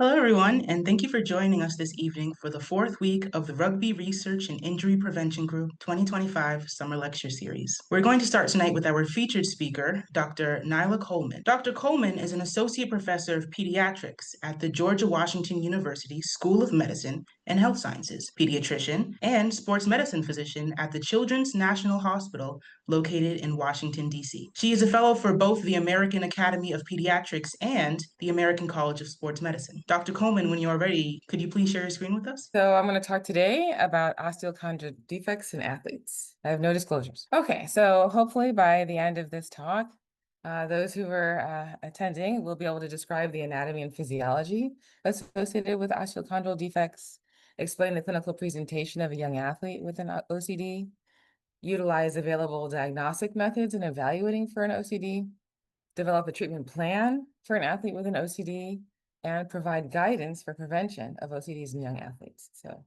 Hello, everyone, and thank you for joining us this evening for the fourth week of the Rugby Research and Injury Prevention Group 2025 Summer Lecture Series. We're going to start tonight with our featured speaker, Dr. Nailah Coleman. Dr. Coleman is an associate professor of pediatrics at the George Washington University School of Medicine and Health Sciences, pediatrician, and sports medicine physician at the Children's National Hospital located in Washington, D.C. She is a fellow for both the American Academy of Pediatrics and the American College of Sports Medicine. Dr. Coleman, when you are ready, could you please share your screen with us? So I'm going to talk today about osteochondral defects in athletes. I have no disclosures. Okay, so hopefully by the end of this talk, those who are attending will be able to describe the anatomy and physiology associated with osteochondral defects, explain the clinical presentation of a young athlete with an OCD, utilize available diagnostic methods in evaluating for an OCD, develop a treatment plan for an athlete with an OCD, and provide guidance for prevention of OCDs in young athletes. So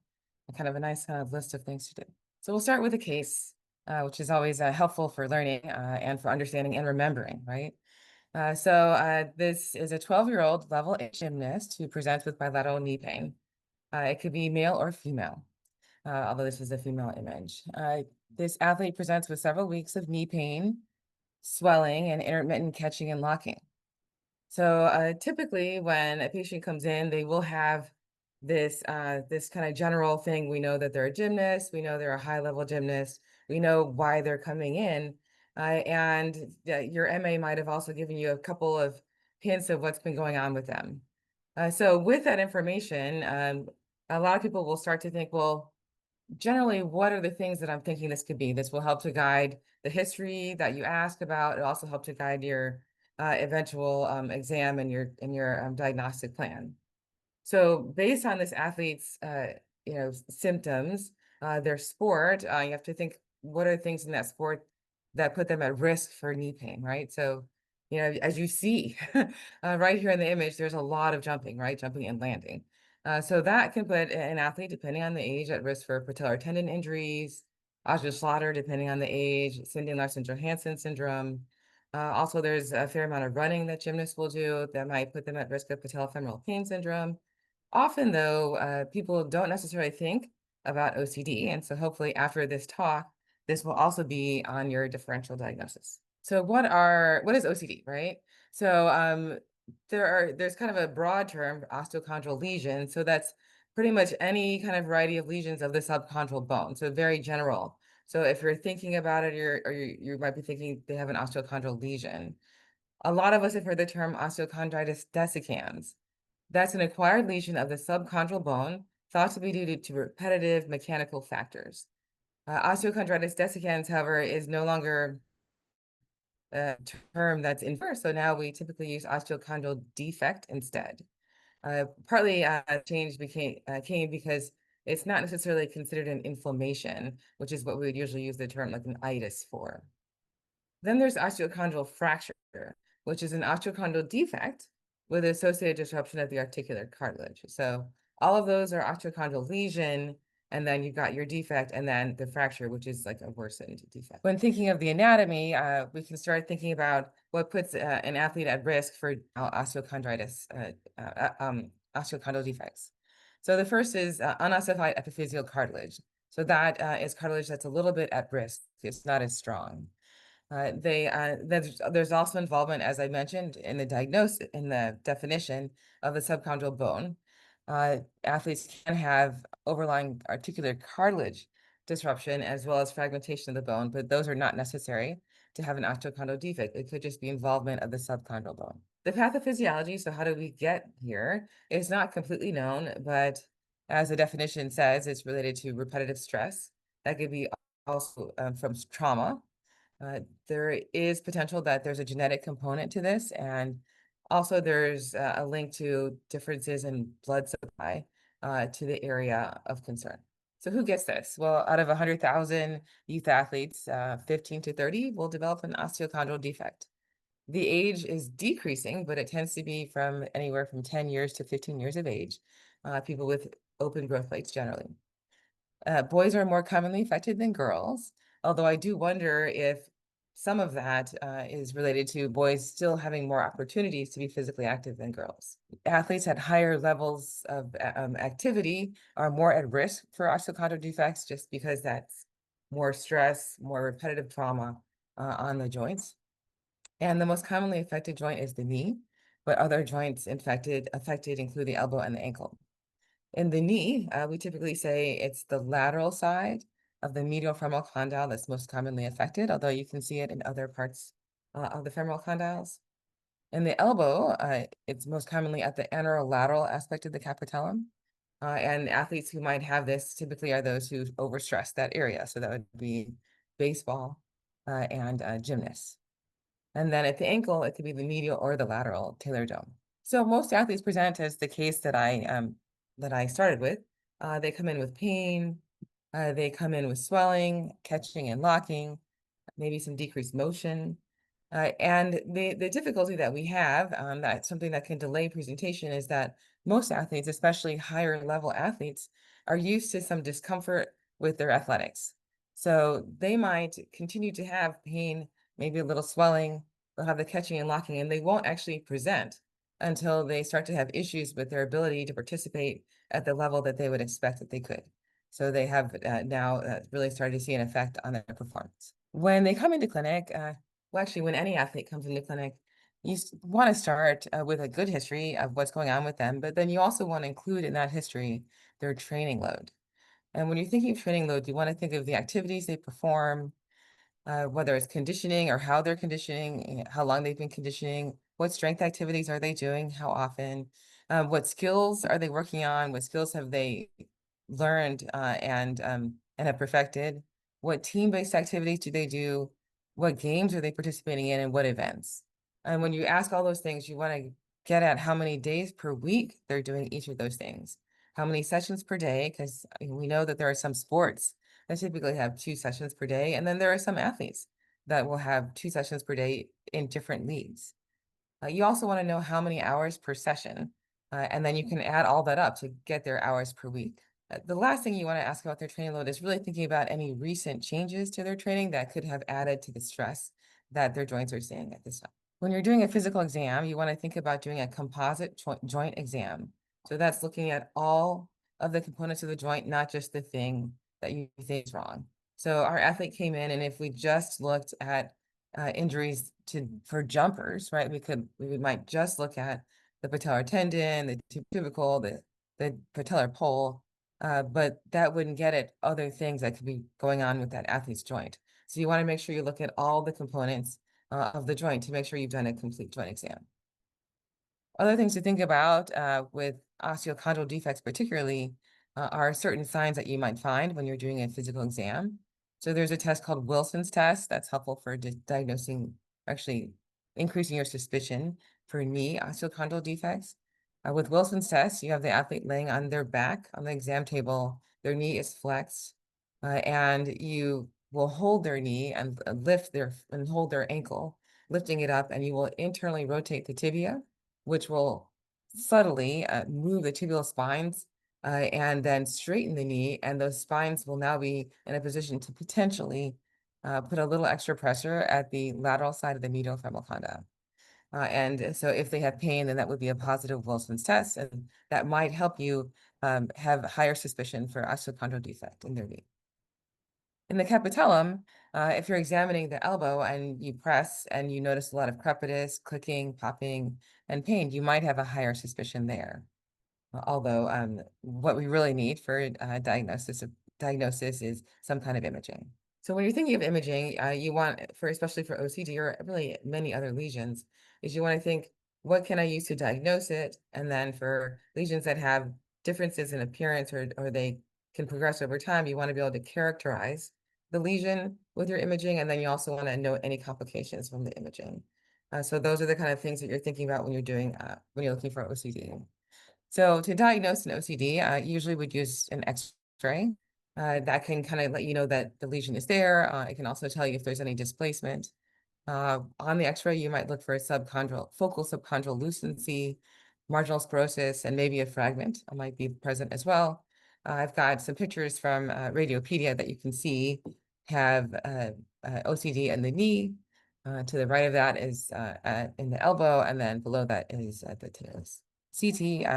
kind of a nice kind of list of things to do. So we'll start with a case, which is always helpful for learning and for understanding and remembering, right? This is a 12-year-old level A gymnast who presents with bilateral knee pain. It could be male or female, although this is a female image. This athlete presents with several weeks of knee pain, swelling, and intermittent catching and locking. So typically when a patient comes in, they will have this kind of general thing. We know that they're a gymnast. We know they're a high-level gymnast. We know why they're coming in. And your MA might have also given you a couple of hints of what's been going on with them. So with that information, a lot of people will start to think, well, generally, what are the things that I'm thinking this could be? This will help to guide the history that you ask about. It also help to guide your eventual exam and your diagnostic plan. So based on this athlete's symptoms, their sport, you have to think, what are things in that sport that put them at risk for knee pain, right? So, as you see right here in the image, there's a lot of jumping, right? Jumping and landing. So that can put an athlete, depending on the age, at risk for patellar tendon injuries, Osgood-Schlatter, depending on the age, Cindy Larson-Johansson syndrome. Also, there's a fair amount of running that gymnasts will do that might put them at risk of patellofemoral pain syndrome. Often, though, people don't necessarily think about OCD, and so hopefully after this talk, this will also be on your differential diagnosis. So what is OCD, right? So there's kind of a broad term, osteochondral lesion. So that's pretty much any kind of variety of lesions of the subchondral bone. So very general. So if you're thinking about it, you might be thinking they have an osteochondral lesion. A lot of us have heard the term osteochondritis dissecans. That's an acquired lesion of the subchondral bone, thought to be due to repetitive mechanical factors. Osteochondritis dissecans, however, is no longer a term that's in force, so now we typically use osteochondral defect instead. Partly change came because it's not necessarily considered an inflammation, which is what we would usually use the term like an itis for. Then there's osteochondral fracture, which is an osteochondral defect with associated disruption of the articular cartilage. So all of those are osteochondral lesion, and then you've got your defect, and then the fracture, which is like a worsened defect. When thinking of the anatomy, we can start thinking about what puts an athlete at risk for osteochondritis, osteochondral defects. So the first is unossified epiphyseal cartilage. So that is cartilage that's a little bit at risk. It's not as strong. There's also involvement, as I mentioned, in the diagnosis, in the definition of the subchondral bone. Athletes can have overlying articular cartilage disruption as well as fragmentation of the bone, but those are not necessary to have an osteochondral defect. It could just be involvement of the subchondral bone. The pathophysiology, so how do we get here, is not completely known, but as the definition says, it's related to repetitive stress. That could be also from trauma. There is potential that there's a genetic component to this, and also there's a link to differences in blood supply to the area of concern. So who gets this? Well, out of 100,000 youth athletes, 15 to 30 will develop an osteochondral defect. The age is decreasing, but it tends to be from anywhere from 10 years to 15 years of age, people with open growth plates generally. Boys are more commonly affected than girls, although I do wonder if some of that is related to boys still having more opportunities to be physically active than girls. Athletes at higher levels of activity are more at risk for osteochondral defects just because that's more stress, more repetitive trauma on the joints. And the most commonly affected joint is the knee, but other joints affected include the elbow and the ankle. In the knee, we typically say it's the lateral side of the medial femoral condyle that's most commonly affected, although you can see it in other parts of the femoral condyles. In the elbow, it's most commonly at the anterolateral aspect of the capitellum. And athletes who might have this typically are those who overstress that area. So that would be baseball and gymnasts. And then at the ankle, it could be the medial or the lateral talar dome. So most athletes present as the case that I started with. They come in with pain, they come in with swelling, catching and locking, maybe some decreased motion. And the difficulty that we have, that's something that can delay presentation, is that most athletes, especially higher level athletes, are used to some discomfort with their athletics. So they might continue to have pain, maybe a little swelling, they'll have the catching and locking, and they won't actually present until they start to have issues with their ability to participate at the level that they would expect that they could. So they have now really started to see an effect on their performance. When they come into clinic, well, actually, when any athlete comes into clinic, you want to start with a good history of what's going on with them, but then you also want to include in that history their training load. And when you're thinking of training load, you want to think of the activities they perform, whether it's conditioning or how they're conditioning, how long they've been conditioning, what strength activities are they doing, how often, what skills are they working on, what skills have they learned and have perfected, what team-based activities do they do, what games are they participating in, and what events. And when you ask all those things, you want to get at how many days per week they're doing each of those things, how many sessions per day, because we know that there are some sports that typically have 2 sessions per day. And then there are some athletes that will have 2 sessions per day in different leagues. You also want to know how many hours per session, and then you can add all that up to get their hours per week. The last thing you want to ask about their training load is really thinking about any recent changes to their training that could have added to the stress that their joints are seeing at this time. When you're doing a physical exam, you want to think about doing a composite joint exam. So that's looking at all of the components of the joint, not just the thing that you think is wrong. So our athlete came in, and if we just looked at injuries for jumpers, right, we might just look at the patellar tendon, the tubercle, the patellar pole, but that wouldn't get at other things that could be going on with that athlete's joint. So you want to make sure you look at all the components of the joint to make sure you've done a complete joint exam. Other things to think about with osteochondral defects particularly are certain signs that you might find when you're doing a physical exam. So there's a test called Wilson's test that's helpful for diagnosing, actually increasing your suspicion for knee osteochondral defects. With Wilson's test, you have the athlete laying on their back on the exam table, their knee is flexed, and you will hold their knee and hold their ankle, lifting it up, and you will internally rotate the tibia, which will subtly move the tibial spines and then straighten the knee. And those spines will now be in a position to potentially put a little extra pressure at the lateral side of the medial femoral condyle. And so if they have pain, then that would be a positive Wilson's test, and that might help you have higher suspicion for osteochondral defect in their knee. In the capitellum, if you're examining the elbow and you press and you notice a lot of crepitus, clicking, popping, and pain, you might have a higher suspicion there. Although what we really need for diagnosis is some kind of imaging. So when you're thinking of imaging, you want, especially for OCD or really many other lesions, is you want to think, what can I use to diagnose it? And then for lesions that have differences in appearance or they can progress over time, you want to be able to characterize the lesion with your imaging, and then you also want to note any complications from the imaging. So those are the kind of things that you're thinking about when you're looking for OCD. So to diagnose an OCD, usually would use an X-ray that can kind of let you know that the lesion is there. It can also tell you if there's any displacement. On the X-ray, you might look for a focal subchondral lucency, marginal sclerosis, and maybe a fragment might be present as well. I've got some pictures from Radiopedia that you can see have OCD in the knee, To the right of that is in the elbow, and then below that is at the toes. CT,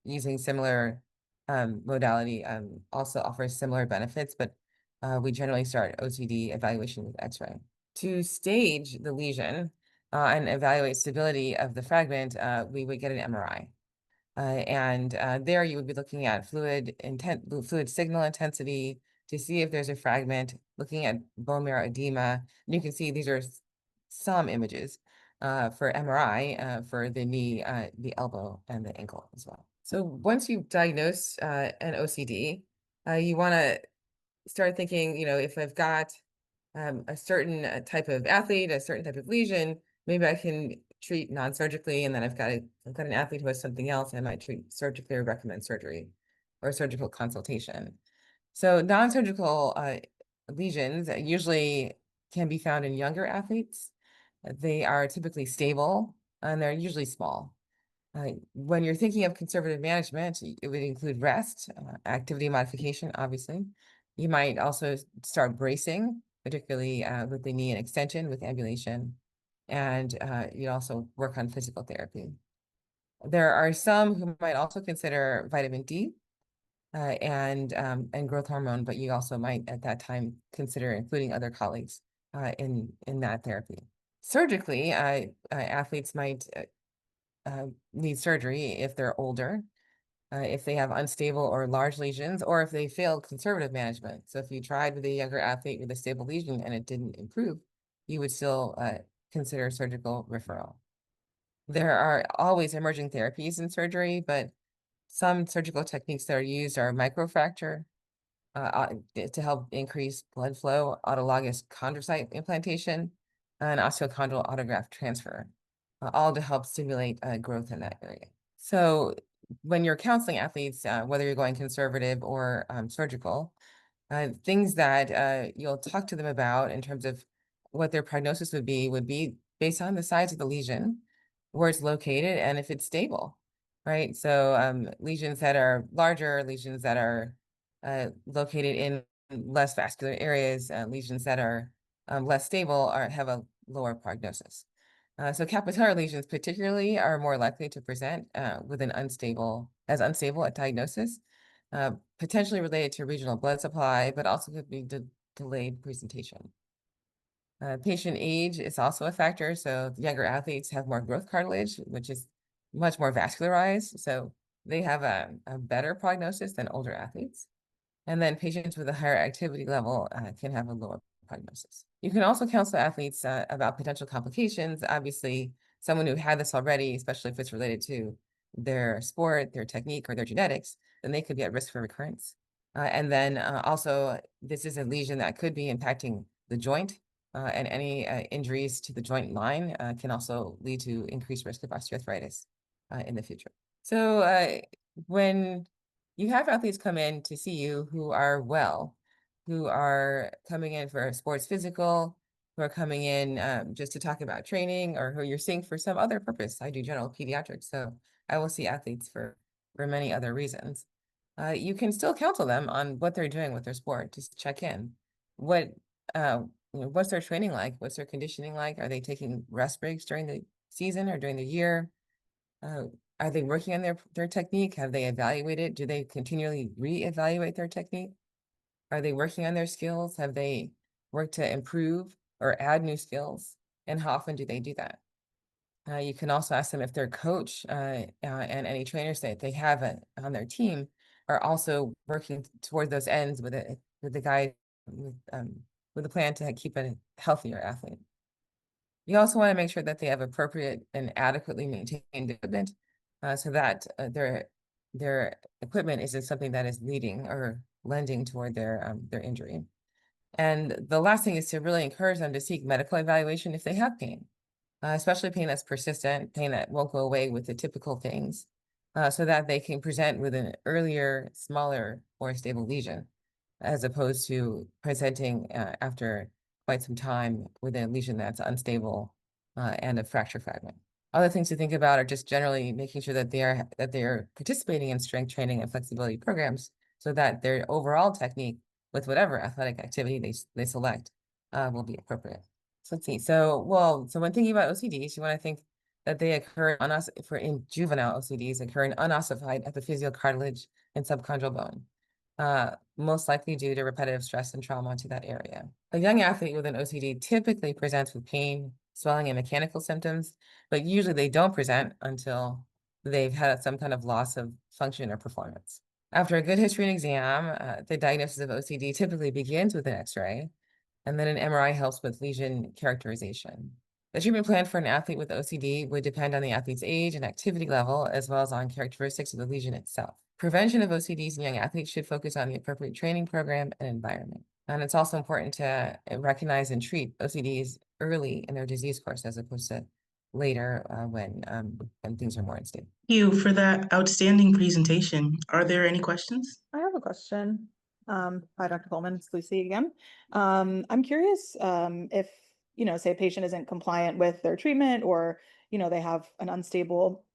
using similar modality, also offers similar benefits, but we generally start OCD evaluation with X-ray. To stage the lesion and evaluate stability of the fragment, we would get an MRI. And there you would be looking at fluid signal intensity to see if there's a fragment, looking at bone marrow edema. And you can see these are some images for MRI for the knee, the elbow, and the ankle as well. So once you diagnose an OCD, you want to start thinking, if I've got a certain type of athlete, a certain type of lesion, maybe I can treat non-surgically, and then I've got an athlete who has something else, and I might treat surgically or recommend surgery or surgical consultation. So non-surgical lesions usually can be found in younger athletes. They are typically stable and they're usually small. When you're thinking of conservative management, it would include rest, activity modification, obviously. You might also start bracing, particularly with the knee and extension with ambulation. And you also work on physical therapy. There are some who might also consider vitamin D and growth hormone, but you also might at that time consider including other colleagues in that therapy. Surgically, athletes might need surgery if they're older, if they have unstable or large lesions, or if they failed conservative management. So if you tried with a younger athlete with a stable lesion and it didn't improve, you would still consider surgical referral. There are always emerging therapies in surgery, but some surgical techniques that are used are microfracture to help increase blood flow, autologous chondrocyte implantation, and osteochondral autograft transfer, all to help stimulate growth in that area. So when you're counseling athletes, whether you're going conservative or surgical, things that you'll talk to them about in terms of what their prognosis would be based on the size of the lesion, where it's located, and if it's stable, right? So lesions that are larger, lesions that are located in less vascular areas, lesions that are less stable have a lower prognosis. So capillary lesions particularly are more likely to present with an unstable at diagnosis, potentially related to regional blood supply, but also could be delayed presentation. Patient age is also a factor. So younger athletes have more growth cartilage, which is much more vascularized. So they have a better prognosis than older athletes. And then patients with a higher activity level can have a lower prognosis. You can also counsel athletes about potential complications. Obviously, someone who had this already, especially if it's related to their sport, their technique, or their genetics, then they could be at risk for recurrence. And then also, this is a lesion that could be impacting the joint, and any injuries to the joint line can also lead to increased risk of osteoarthritis in the future. So when you have athletes come in to see you who are well, who are coming in for a sports physical, who are coming in just to talk about training, or who you're seeing for some other purpose. I do general pediatrics, so I will see athletes for many other reasons. You can still counsel them on what they're doing with their sport. Just check in. What's their training like? What's their conditioning like? Are they taking rest breaks during the season or during the year? Are they working on their technique? Have they evaluated? Do they continually reevaluate their technique? Are they working on their skills? Have they worked to improve or add new skills? And how often do they do that? You can also ask them if their coach and any trainers that they have on their team are also working toward those ends with the guide with a plan to keep a healthier athlete. You also want to make sure that they have appropriate and adequately maintained equipment so that their equipment isn't something that is leading or lending toward their injury. And the last thing is to really encourage them to seek medical evaluation if they have pain, especially pain that's persistent, pain that won't go away with the typical things, so that they can present with an earlier, smaller, more stable lesion, as opposed to presenting after quite some time with a lesion that's unstable and a fracture fragment. Other things to think about are just generally making sure that they are participating in strength training and flexibility programs, so that their overall technique with whatever athletic activity they select will be appropriate. So let's see. So when thinking about OCDs, you want to think that they occur in juvenile OCDs occur in unossified epiphyseal cartilage and subchondral bone, most likely due to repetitive stress and trauma to that area. A young athlete with an OCD typically presents with pain, swelling, and mechanical symptoms, but usually they don't present until they've had some kind of loss of function or performance. After a good history and exam, the diagnosis of OCD typically begins with an X-ray, and then an MRI helps with lesion characterization. The treatment plan for an athlete with OCD would depend on the athlete's age and activity level, as well as on characteristics of the lesion itself. Prevention of OCDs in young athletes should focus on the appropriate training program and environment. And it's also important to recognize and treat OCDs early in their disease course, as opposed to later when things are more unstable. Thank you for that outstanding presentation. Are there any questions? I have a question. Hi, Dr. Coleman, it's Lucy again. I'm curious if, say a patient isn't compliant with their treatment or, they have an unstable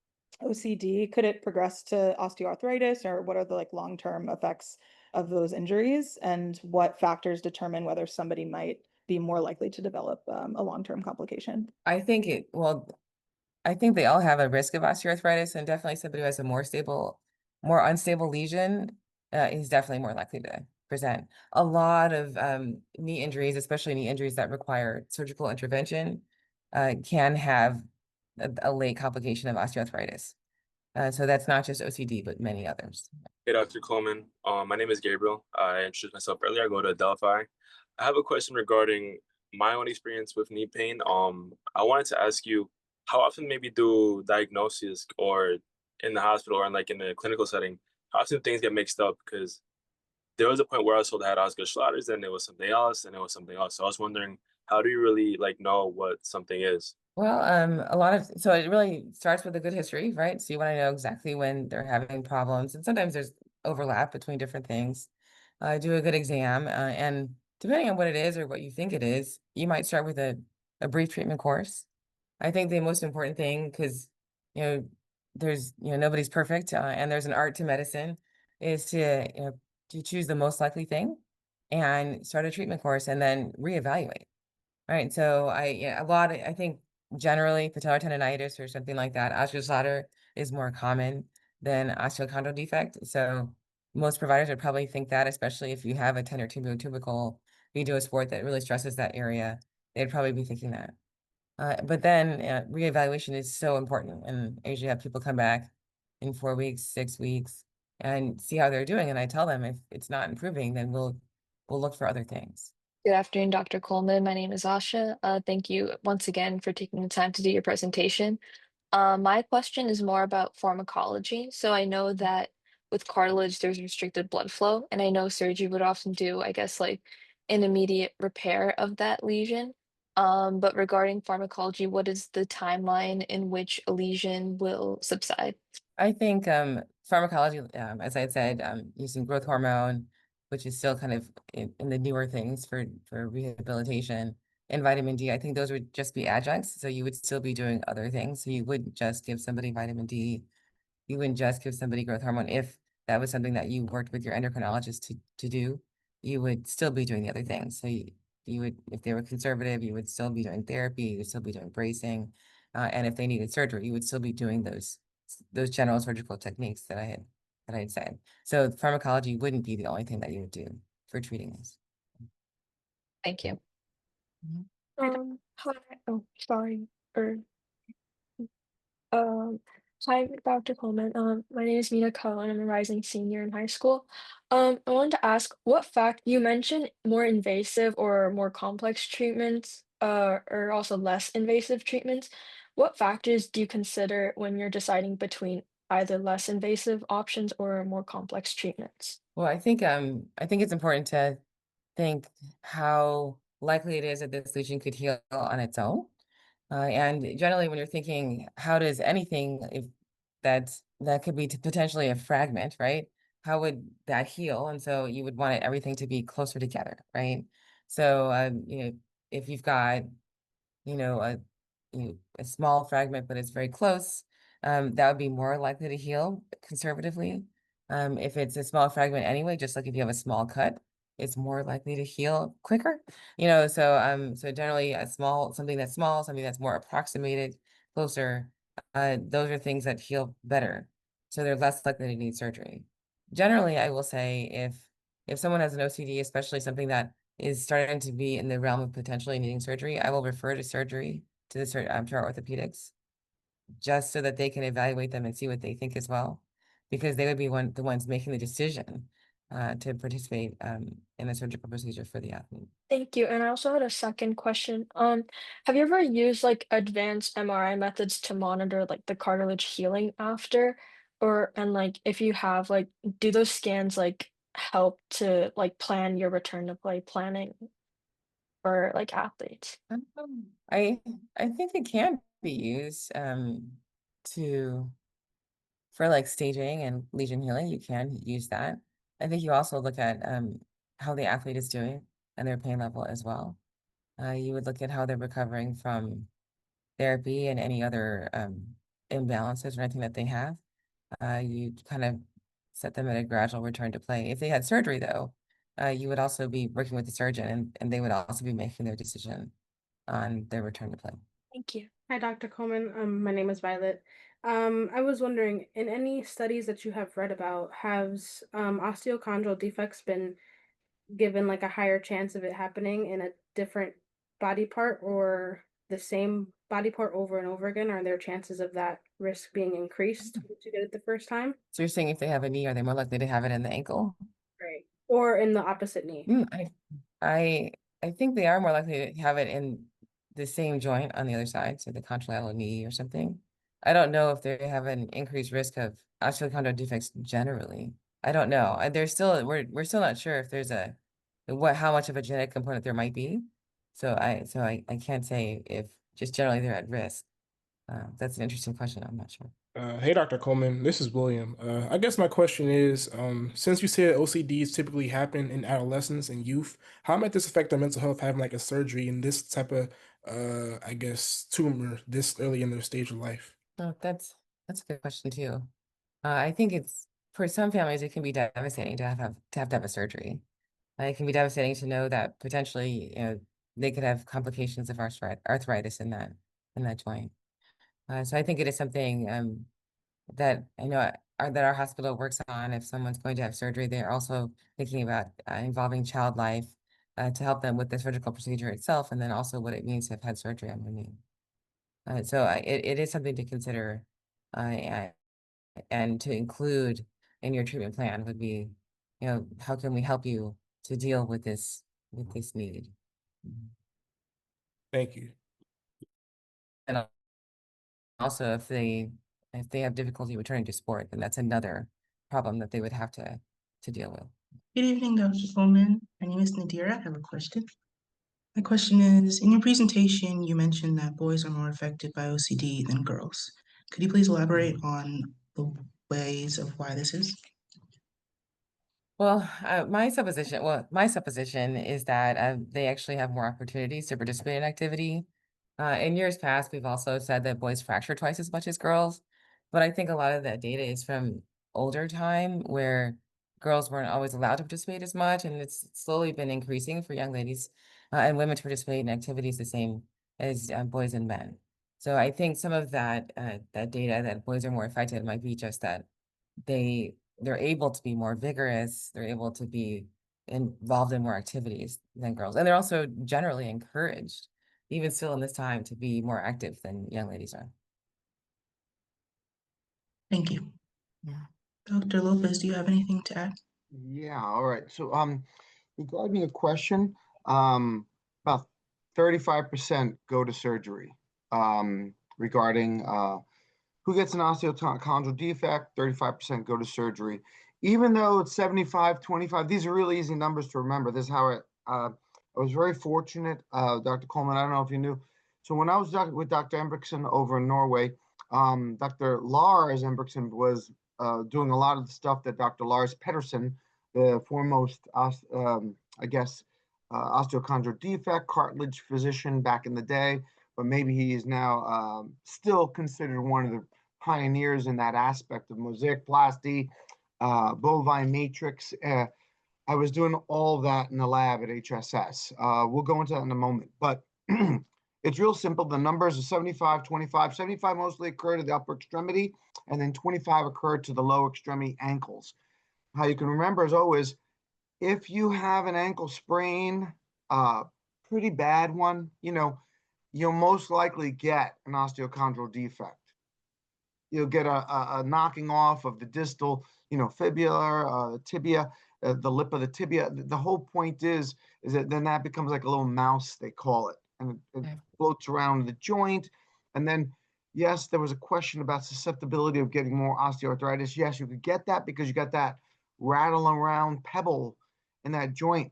OCD, could it progress to osteoarthritis, or what are the long-term effects of those injuries, and what factors determine whether somebody might be more likely to develop a long-term complication? I think they all have a risk of osteoarthritis, and definitely somebody who has a more unstable lesion is definitely more likely to present. A lot of knee injuries, especially knee injuries that require surgical intervention, can have a late complication of osteoarthritis. So that's not just OCD, but many others. Hey, Dr. Coleman. My name is Gabriel. I introduced myself earlier. I go to Delphi. I have a question regarding my own experience with knee pain. I wanted to ask you, how often maybe do diagnoses or in the hospital or in the clinical setting, how often things get mixed up? Because there was a point where I was told I had Osgood-Schlatter's, then it was something else, and it was something else. So I was wondering, how do you really know what something is? Well, so it really starts with a good history, right? So you want to know exactly when they're having problems, and sometimes there's overlap between different things. Do a good exam, and depending on what it is or what you think it is, you might start with a brief treatment course. I think the most important thing, because there's nobody's perfect, and there's an art to medicine, is to choose the most likely thing and start a treatment course and then reevaluate. Right. So I think generally patellar tendonitis or something like that, Osgood-Schlatter is more common than osteochondral defect. So most providers would probably think that, especially if you have a tender tibiotubical video sport that really stresses that area, they'd probably be thinking that. But then reevaluation is so important, and I usually have people come back in 4 weeks, 6 weeks, and see how they're doing. And I tell them if it's not improving, then we'll look for other things. Good afternoon, Dr. Coleman. My name is Asha. Thank you once again for taking the time to do your presentation. My question is more about pharmacology. So I know that with cartilage, there's restricted blood flow, and I know surgery would often do, I guess, like an immediate repair of that lesion. But regarding pharmacology, what is the timeline in which a lesion will subside? I think pharmacology, as I had said, using growth hormone, which is still kind of in the newer things for rehabilitation, and vitamin D, I think those would just be adjuncts. So you would still be doing other things. So you wouldn't just give somebody vitamin D. You wouldn't just give somebody growth hormone. If that was something that you worked with your endocrinologist to do, you would still be doing the other things. So you would, if they were conservative, you would still be doing therapy, you would still be doing bracing. And if they needed surgery, you would still be doing those general surgical techniques that I had said. So pharmacology wouldn't be the only thing that you would do for treating this. Thank you. Hi, oh, sorry, or, um, hi, Dr. Coleman. My name is Mina Ko, and I'm a rising senior in high school. I wanted to ask, you mentioned more invasive or more complex treatments, or also less invasive treatments. What factors do you consider when you're deciding between either less invasive options or more complex treatments? Well, I think it's important to think how likely it is that this lesion could heal on its own. And generally, when you're thinking, how does anything, if that could be potentially a fragment, right? How would that heal? And so you would want everything to be closer together, right? So, if you've got, you know, a, a small fragment, but it's very close, that would be more likely to heal conservatively. If it's a small fragment anyway, just like if you have a small cut, is more likely to heal quicker. So generally something that's small, something that's more approximated, closer, those are things that heal better. So they're less likely to need surgery. Generally, I will say if someone has an OCD, especially something that is starting to be in the realm of potentially needing surgery, I will refer to surgery to to our orthopedics, just so that they can evaluate them and see what they think as well, because they would be the ones making the decision to participate in a surgical procedure for the athlete. Thank you. And I also had a second question. Have you ever used like advanced MRI methods to monitor like the cartilage healing after? And like if you have, like, do those scans like help to like plan your return to play planning for like athletes? I I think it can be used to for like staging and lesion healing. You can use that. I think you also look at how the athlete is doing and their pain level as well. You would look at how they're recovering from therapy and any other imbalances or anything that they have. You kind of set them at a gradual return to play. If they had surgery, though, you would also be working with the surgeon, and they would also be making their decision on their return to play. Thank you. Hi, Dr. Coleman. My name is Violet. I was wondering, in any studies that you have read about, has osteochondral defects been given like a higher chance of it happening in a different body part or the same body part over and over again? Are there chances of that risk being increased once you get it the first time? So you're saying if they have a knee, are they more likely to have it in the ankle? Right. Or in the opposite knee? I I think they are more likely to have it in the same joint on the other side, so the contralateral knee or something. I don't know if they have an increased risk of osteochondral defects generally. I don't know. There's still we're still not sure if there's how much of a genetic component there might be. So I can't say if just generally they're at risk. That's an interesting question. I'm not sure. Hey, Dr. Coleman, this is William. I guess my question is, since you said OCDs typically happen in adolescence and youth, how might this affect their mental health having like a surgery in this type of, I guess, tumor this early in their stage of life? Oh, that's a good question too. I think it's for some families it can be devastating to have a surgery. It can be devastating to know that potentially, they could have complications of arthritis in that joint. So I think it is something that I know that our hospital works on. If someone's going to have surgery, they're also thinking about involving child life to help them with the surgical procedure itself, and then also what it means to have had surgery on their knee. It is something to consider, and to include in your treatment plan would be, how can we help you to deal with this need? Thank you. And also, if they have difficulty returning to sport, then that's another problem that they would have to deal with. Good evening, Dr. Coleman. My name is Nadira. I have a question. My question is, in your presentation, you mentioned that boys are more affected by OCD than girls. Could you please elaborate on the ways of why this is? Well, my supposition is that they actually have more opportunities to participate in activity. In years past, we've also said that boys fracture twice as much as girls, but I think a lot of that data is from older time where girls weren't always allowed to participate as much, and it's slowly been increasing for young ladies and women to participate in activities the same as boys and men. So I think some of that data that boys are more affected might be just that they're able to be more vigorous, they're able to be involved in more activities than girls. And they're also generally encouraged, even still in this time, to be more active than young ladies are. Thank you. Yeah. Dr. Lopez, do you have anything to add? Yeah, all right. So regarding a question, about 35% go to surgery. Regarding who gets an osteochondral defect, 35% go to surgery. Even though it's 75-25, these are really easy numbers to remember. This is how I was very fortunate, Dr. Coleman, I don't know if you knew. So when I was with Dr. Embrickson over in Norway, Dr. Lars Embrickson was doing a lot of the stuff that Dr. Lars Pedersen, the foremost, osteochondral defect cartilage physician back in the day, but maybe he is now still considered one of the pioneers in that aspect of mosaic plasty, bovine matrix. I was doing all that in the lab at HSS. We'll go into that in a moment, but it's real simple. The numbers are 75, 25. 75 mostly occur to the upper extremity, and then 25 occur to the lower extremity ankles. How you can remember is always, if you have an ankle sprain, pretty bad one, you'll most likely get an osteochondral defect. You'll get a knocking off of the distal, fibula, the tibia, the lip of the tibia. The whole point is that then that becomes like a little mouse, they call it, and it floats around the joint. And then, yes, there was a question about susceptibility of getting more osteoarthritis. Yes, you could get that because you got that rattle around pebble in that joint.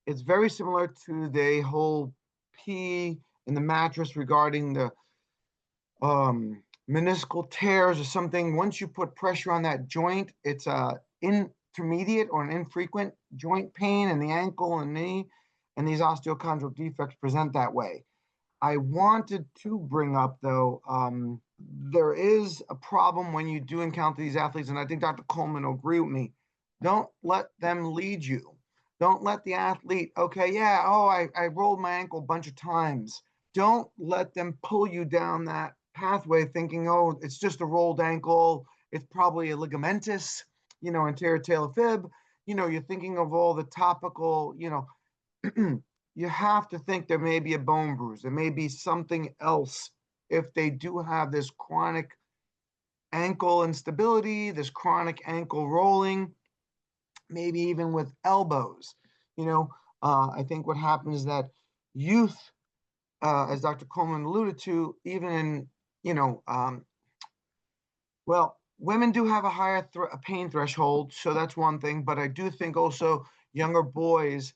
It's very similar to the whole P in the mattress regarding the meniscal tears or something. Once you put pressure on that joint, it's a intermediate or an infrequent joint pain in the ankle and knee, and these osteochondral defects present that way. I wanted to bring up, though, there is a problem when you do encounter these athletes, and I think Dr. Coleman will agree with me. Don't let them lead you. Don't let the athlete, okay, yeah, I rolled my ankle a bunch of times. Don't let them pull you down that pathway thinking, oh, it's just a rolled ankle. It's probably a ligamentous, anterior talar fib. You're thinking of all the topical, you have to think there may be a bone bruise. There may be something else if they do have this chronic ankle instability, this chronic ankle rolling, maybe even with elbows. I think what happens is that youth, as Dr. Coleman alluded to, even in, well, women do have a higher pain threshold, so that's one thing. But I do think also younger boys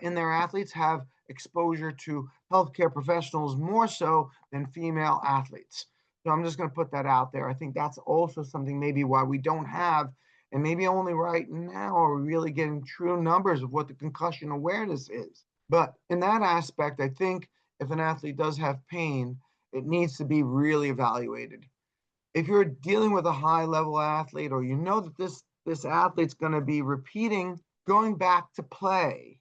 in their athletes have exposure to healthcare professionals more so than female athletes. So I'm just going to put that out there. I think that's also something maybe why we don't have, and maybe only right now are we really getting true numbers of what the concussion awareness is. But in that aspect, I think if an athlete does have pain, it needs to be really evaluated. If you're dealing with a high level athlete, or that this athlete's going to be repeating, going back to play,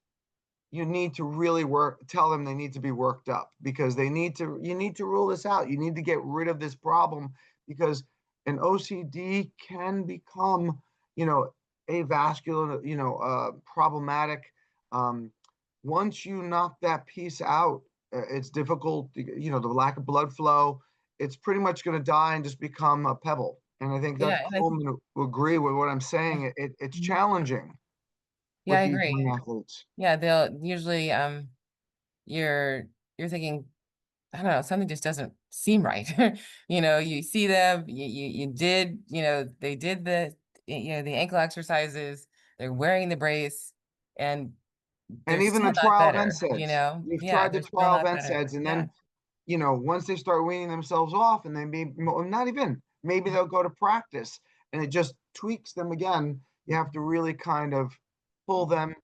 you need to really tell them they need to be worked up, because you need to rule this out. You need to get rid of this problem, because an OCD can become, avascular, problematic. Once you knock that piece out, it's difficult, the lack of blood flow, it's pretty much going to die and just become a pebble. And I think Dr. Coleman will agree with what I'm saying. It's challenging. Yeah, I with these agree. young athletes. Yeah, they'll usually you're thinking, I don't know, something just doesn't seem right. You see them, you did, they did the ankle exercises, they're wearing the brace, and they're even the still not 12 better, NSAIDs. We've yeah, tried the they're still 12 not better. NSAIDs, and then, once they start weaning themselves off, and they maybe they'll go to practice, and it just tweaks them again. You have to really kind of pull them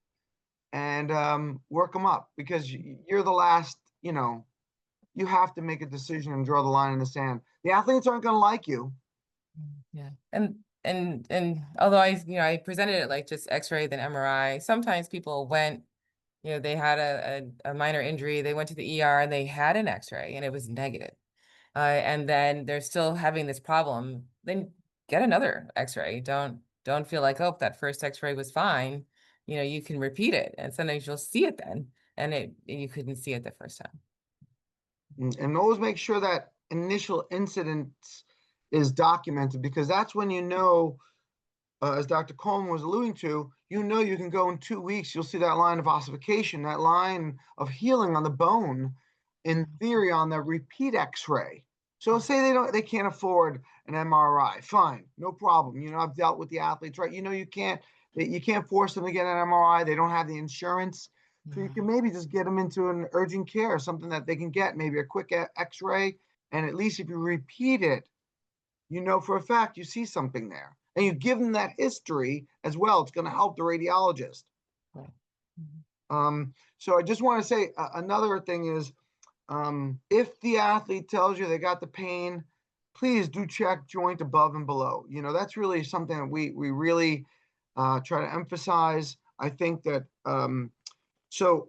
and work them up, because you're the last, you have to make a decision and draw the line in the sand. The athletes aren't going to like you. Yeah. And although I presented it like just X-ray, then MRI, sometimes people went, they had a minor injury, they went to the ER and they had an X-ray and it was negative. And then they're still having this problem, then get another X-ray. Don't feel like, oh, that first X-ray was fine. You can repeat it, and sometimes you'll see it then, and you couldn't see it the first time. And always make sure that initial incident is documented, because that's when as Dr. Coleman was alluding to, you can go in 2 weeks, you'll see that line of ossification, that line of healing on the bone, in theory, on the repeat X-ray. So say they can't afford an MRI, fine, no problem. I've dealt with the athletes, right? You can't force them to get an MRI. They don't have the insurance. So you can maybe just get them into an urgent care, something that they can get, maybe a quick X-ray. And at least if you repeat it, for a fact you see something there. And you give them that history as well. It's going to help the radiologist. Right. So I just want to say another thing is, if the athlete tells you they got the pain, please do check joint above and below. That's really something that we really try to emphasize. I think that, so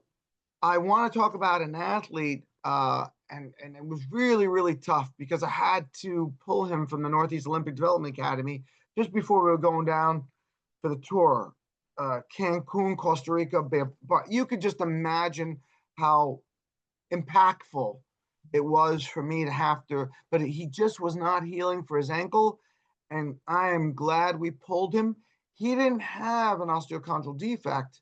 I want to talk about an athlete, and it was really, really tough because I had to pull him from the Northeast Olympic Development Academy just before we were going down for the tour. Cancun, Costa Rica, but you could just imagine how impactful it was for me to have to, but he just was not healing for his ankle. And I am glad we pulled him. He didn't have an osteochondral defect.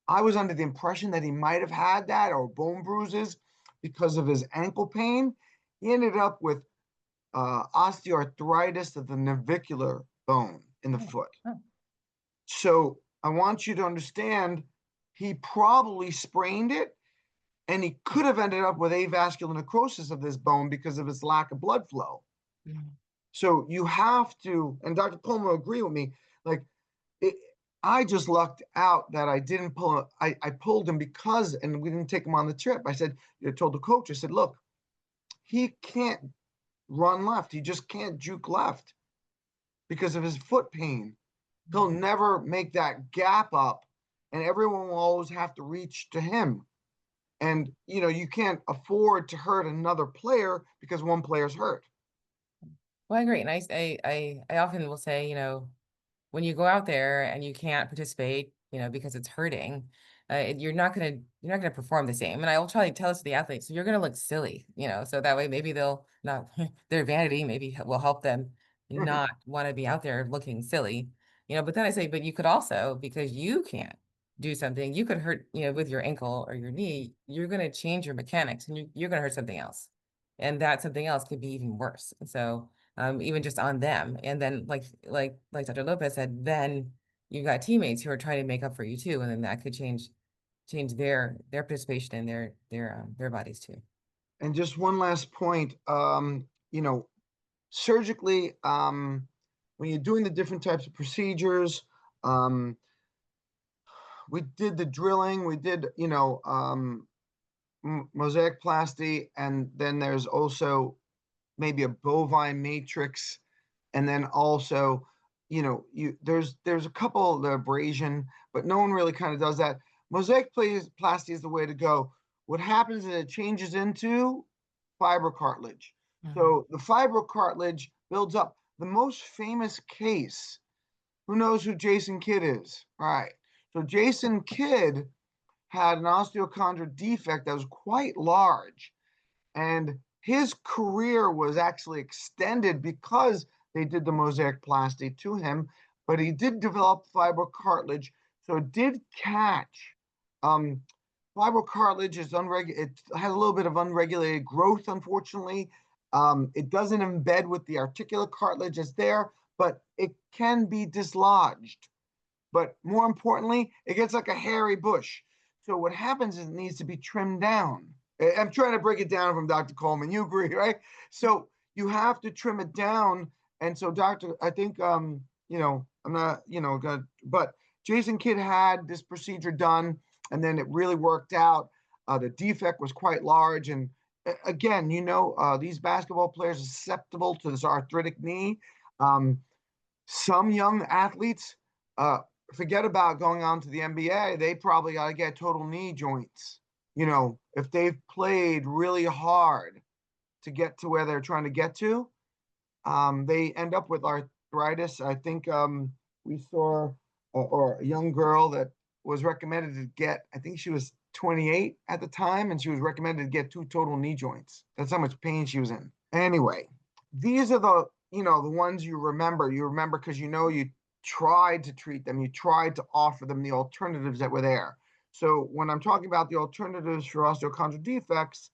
I was under the impression that he might have had that or bone bruises because of his ankle pain. He ended up with osteoarthritis of the navicular bone in the foot. So I want you to understand he probably sprained it, and he could have ended up with avascular necrosis of this bone because of its lack of blood flow. So you have to, and Dr. Coleman will agree with me, like, I just lucked out that I didn't pull, I pulled him because, and we didn't take him on the trip. I said, I told the coach, I said, look, he can't run left. He just can't juke left because of his foot pain. He'll never make that gap up, and everyone will always have to reach to him. And, you can't afford to hurt another player because one player's hurt. Well, I agree. And I often will say, when you go out there and you can't participate, because it's hurting, you're not gonna perform the same. And I will try to tell this to the athletes, so you're gonna look silly, so that way maybe they'll not their vanity maybe will help them not want to be out there looking silly, But then I say, but you could also, because you can't do something, you could hurt, with your ankle or your knee, you're gonna change your mechanics and you're gonna hurt something else, and that something else could be even worse. And so even just on them. And then like Dr. Lopez said, then you've got teammates who are trying to make up for you too. And then that could change their participation in their bodies too. And just one last point, surgically, when you're doing the different types of procedures, we did the drilling, we did, mosaicplasty, and then there's also maybe a bovine matrix, and then also, there's a couple of the abrasion, but no one really kind of does that. Mosaicplasty is the way to go. What happens is it changes into fibrocartilage. So the fibrocartilage builds up. The most famous case, who knows who Jason Kidd is? All right. So Jason Kidd had an osteochondral defect that was quite large, and his career was actually extended because they did the mosaicplasty to him, but he did develop fibrocartilage. So it did catch. Fibrocartilage is it has a little bit of unregulated growth, unfortunately. It doesn't embed with the articular cartilage that's there, but it can be dislodged. But more importantly, it gets like a hairy bush. So what happens is it needs to be trimmed down. I'm trying to break it down from Dr. Coleman. You agree, right? So you have to trim it down. And so I think, I'm not, but Jason Kidd had this procedure done, and then it really worked out. The defect was quite large. And again, these basketball players are susceptible to this arthritic knee. Some young athletes, forget about going on to the NBA. They probably got to get total knee joints. If they've played really hard to get to where they're trying to get to, they end up with arthritis. I think we saw a young girl that was recommended to get, I think she was 28 at the time, and she was recommended to get 2 total knee joints. That's how much pain she was in. Anyway, these are the ones you remember. You remember because you tried to treat them. You tried to offer them the alternatives that were there. So when I'm talking about the alternatives for osteochondral defects,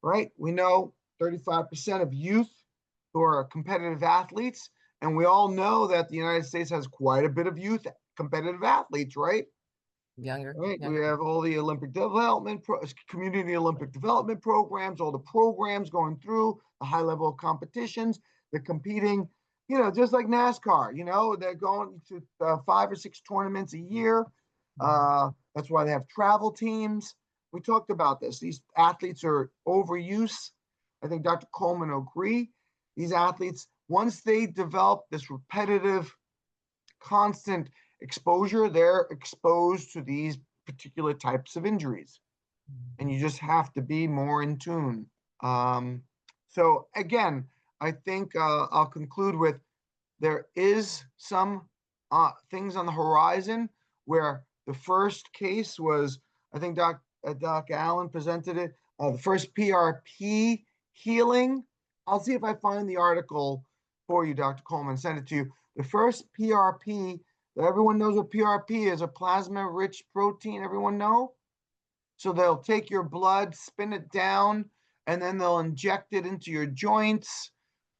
right, we know 35% of youth who are competitive athletes, and we all know that the United States has quite a bit of youth competitive athletes, right? Younger. Right. We have all the Olympic development, community Olympic development programs, all the programs going through the high level of competitions. They're competing, just like NASCAR, they're going to 5 or 6 tournaments a year. That's why they have travel teams. We talked about this. These athletes are overuse. I think Dr. Coleman will agree. These athletes, once they develop this repetitive, constant exposure, they're exposed to these particular types of injuries. And you just have to be more in tune. So again, I think I'll conclude with there is some things on the horizon where the first case was, I think Doc Allen presented it, the first PRP healing. I'll see if I find the article for you, Dr. Coleman, send it to you. The first PRP, everyone knows what PRP is, a plasma-rich protein, everyone know? So they'll take your blood, spin it down, and then they'll inject it into your joints.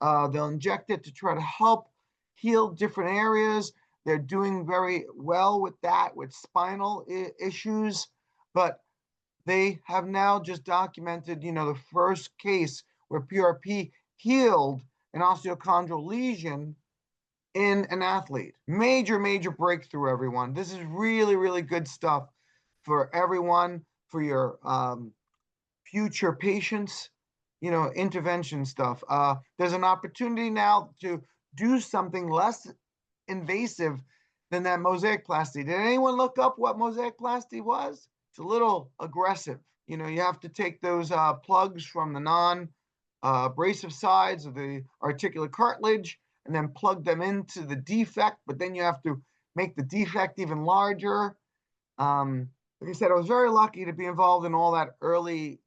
They'll inject it to try to help heal different areas. They're doing very well with that, with spinal issues. But they have now just documented, the first case where PRP healed an osteochondral lesion in an athlete. Major, major breakthrough, everyone. This is really, really good stuff for everyone, for your future patients, intervention stuff. There's an opportunity now to do something less invasive than that mosaicplasty. Did anyone look up what mosaicplasty was? It's a little aggressive. You have to take those plugs from the non-abrasive sides of the articular cartilage and then plug them into the defect, but then you have to make the defect even larger. Like I said, I was very lucky to be involved in all that early,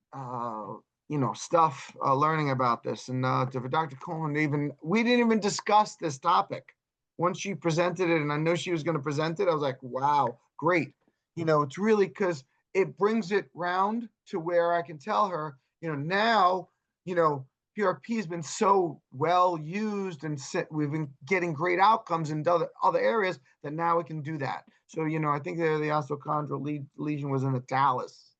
stuff, learning about this. And for Dr. Coleman, we didn't even discuss this topic. Once she presented it, and I know she was going to present it, I was like, wow, great. It's really because it brings it round to where I can tell her, now, PRP has been so well used and we've been getting great outcomes in other areas that now we can do that. So, I think the osteochondral lesion was in the talus,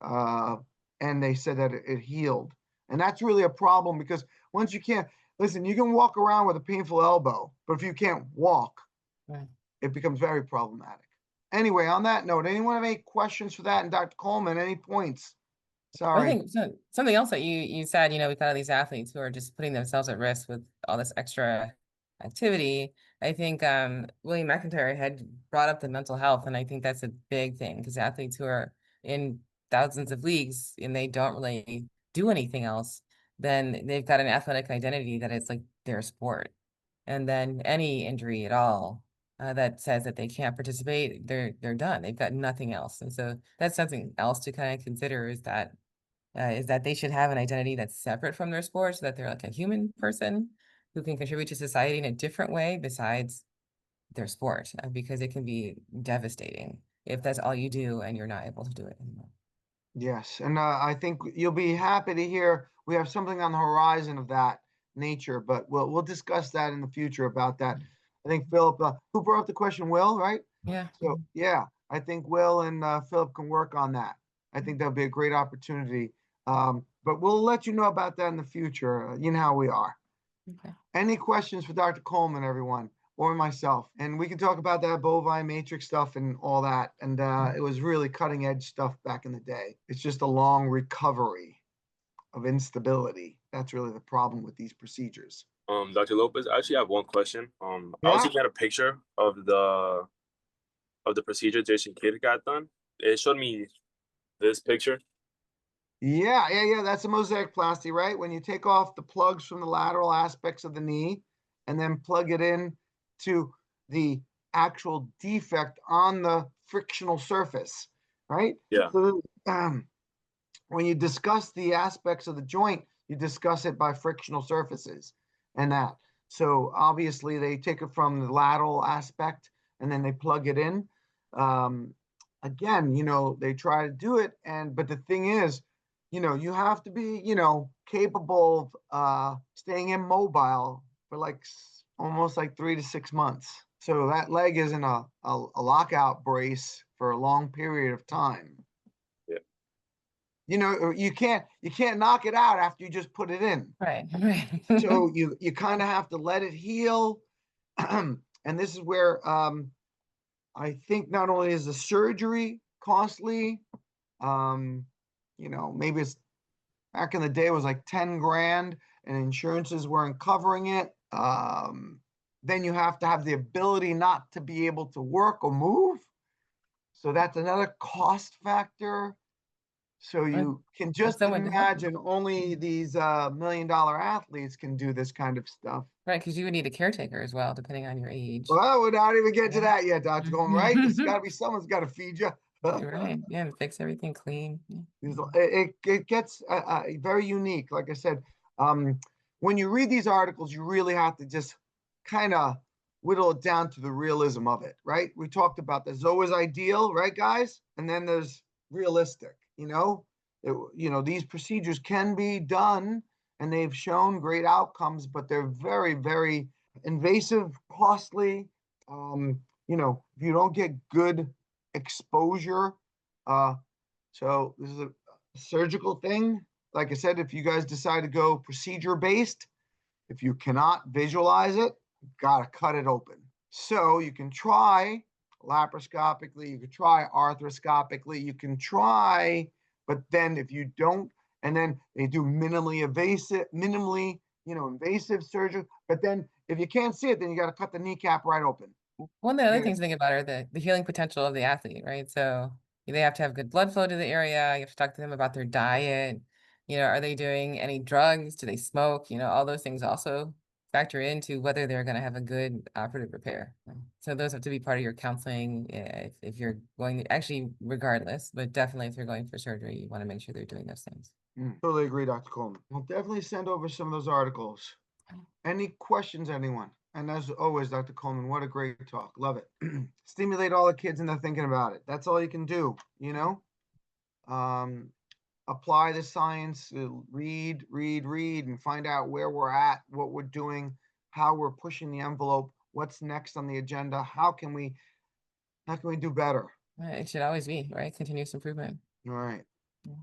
and they said that it healed. And that's really a problem because once you can't, listen, you can walk around with a painful elbow, but if you can't walk, Right. it becomes very problematic. Anyway, on that note, anyone have any questions for that? And Dr. Coleman, any points? I Sorry. think something else that you said, we've got all these athletes who are just putting themselves at risk with all this extra activity. I think William McIntyre had brought up the mental health, and I think that's a big thing because athletes who are in thousands of leagues and they don't really do anything else, then they've got an athletic identity that it's like their sport. And then any injury at all that says that they can't participate, they're done. They've got nothing else. And so that's something else to kind of consider is that they should have an identity that's separate from their sport so that they're like a human person who can contribute to society in a different way besides their sport, because it can be devastating if that's all you do and you're not able to do it anymore. Yes, and I think you'll be happy to hear we have something on the horizon of that nature, but we'll discuss that in the future about that. I think Philip, who brought up the question, Will, right? Yeah. So yeah, I think Will and Philip can work on that. I think that'll be a great opportunity. But we'll let you know about that in the future. You know how we are. Okay. Any questions for Dr. Coleman, everyone, or myself? And we can talk about that bovine matrix stuff and all that. And it was really cutting edge stuff back in the day. It's just a long recovery of instability. That's really the problem with these procedures. Dr. Lopez, I actually have one question. I was Yeah. looking at a picture of the procedure Jason Kidd got done. It showed me this picture. Yeah. That's a mosaicplasty, right? When you take off the plugs from the lateral aspects of the knee and then plug it in to the actual defect on the frictional surface, right? Yeah. So when you discuss the aspects of the joint, you discuss it by frictional surfaces and that. So obviously they take it from the lateral aspect and then they plug it in. Again, they try to do it, but the thing is, you have to be, capable of staying immobile for almost 3 to 6 months. So that leg is in a lockout brace for a long period of time. You can't knock it out after you just put it in. Right. So you kind of have to let it heal. And this is where I think not only is the surgery costly, maybe it's back in the day it was like 10 grand and insurances weren't covering it. then you have to have the ability not to be able to work or move. So that's another cost factor. So you can just someone to help you. imagine only these $1 million athletes can do this kind of stuff. Right, because you would need a caretaker as well, depending on your age. Well, we're not even getting to Yeah. that yet, Dr. Coleman, right? There's got to be someone's got to feed you. You're right. Yeah, and fix everything clean. Yeah. It gets very unique. Like I said, when you read these articles, you really have to just kind of whittle it down to the realism of it, right? We talked about there's always ideal, right, guys? And then there's realistic, these procedures can be done and they've shown great outcomes, but they're very, very invasive, costly. If you don't get good exposure, so this is a surgical thing. Like I said, if you guys decide to go procedure based, if you cannot visualize it, you've got to cut it open. So you can try laparoscopically, you can try arthroscopically, you can try, but then if you don't, and then they do minimally invasive surgery. But then if you can't see it, then you got to cut the kneecap right open. One of the other things to think about are the healing potential of the athlete, right? So they have to have good blood flow to the area. You have to talk to them about their diet. Are they doing any drugs? Do they smoke? All those things also factor into whether they're going to have a good operative repair. So those have to be part of your counseling if you're going to, actually, regardless, but definitely if you're going for surgery, you want to make sure they're doing those things. Totally agree, Dr. Coleman. We'll definitely send over some of those articles. Any questions, anyone? And as always, Dr. Coleman, what a great talk. Love it. Stimulate all the kids into thinking about it. That's all you can do, apply the science, read, and find out where we're at, what we're doing, how we're pushing the envelope, what's next on the agenda, how can we do better? It should always be, right? Continuous improvement. All right.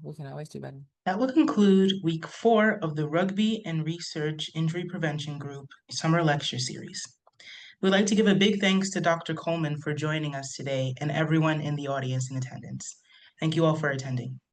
We can always do better. That will conclude week 4 of the Rugby and Research Injury Prevention Group Summer Lecture Series. We'd like to give a big thanks to Dr. Coleman for joining us today and everyone in the audience in attendance. Thank you all for attending.